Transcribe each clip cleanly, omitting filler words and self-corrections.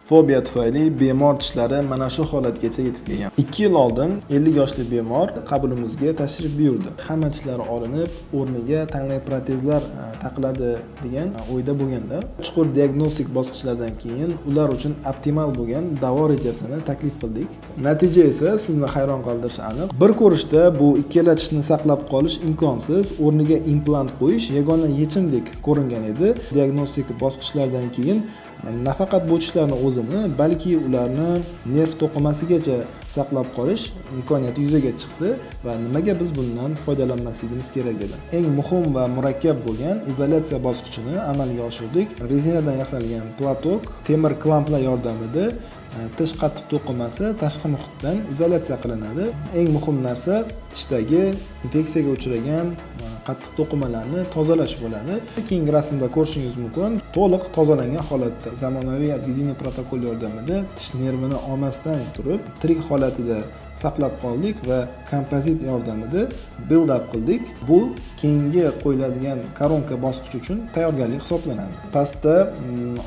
Fobiya tufayli bemor tishlari mana shu holatgacha yetib kelgan. 2 yil oldin 50 yoshli bemor qabulimizga tashrif buyurdi. Hamma tishlari olinib, o'rniga tangli protezlar taqiladi degan o'yda bo'lganda, chuqur diagnostik bosqichlardan keyin ular uchun optimal bo'lgan davo rejasini taklif qildik. Natija esa sizni hayron qoldirishi aniq. Bir ko'rishda bu ikkala tishni saqlab qolish imkonsiz, o'rniga implant qo'yish yagona yechimdek ko'ringan edi. Diagnostik bosqichlardan keyin nafaqat bu tishlarni o'zini, balki ularni nerv to'qimasigacha saqlab qolish imkoniyati yuzaga chiqdi va nimaga biz bundan foydalanmasligimiz kerak edi. Eng muhim va murakkab bo'lgan izolyatsiya bosqichini amalga oshirdik. Rezinadan yasalgan platok temir klamplar yordamida tish qattiq to'qimasi tashqi muhitdan izolyatsiya qilinadi. Eng muhim narsa tishdagi infeksiyaga uchragan qattiq to'qimalarni tozalash bo'ladi. Keyingi rasmda ko'rishingiz mumkin. To'liq tozalangan holatda zamonaviy adgeziv protokol yordamida tish nervini olmasdan turib, tirik holatida saqlab qoldik va kompozit yordamida build up qildik. Bu keyingi qo'yiladigan koronka bosqichi uchun tayyorgarlik hisoblanadi. Pastda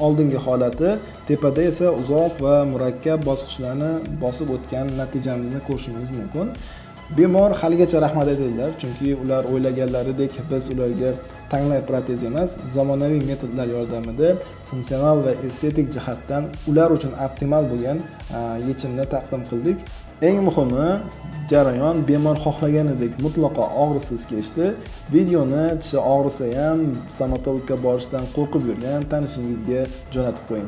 oldingi holati, tepada esa uzoq va murakkab bosqichlarni bosib o'tgan natijamizni ko'rishingiz mumkin. Bemor haligacha rahmat aytadilar, chunki ular o'ylaganlaridek biz ularga tanglay protez emas, zamonaviy metodlar yordamida funksional va estetik jihatdan ular uchun optimal bo'lgan yechimni taqdim qildik. Eng muhimi, jarayon bemor xohlaganidek mutlaqo og'risiz kechdi. Videoni tishi og'risa ham stomatologga borishdan qo'rqib yurgan tanishingizga jo'natib qo'ying.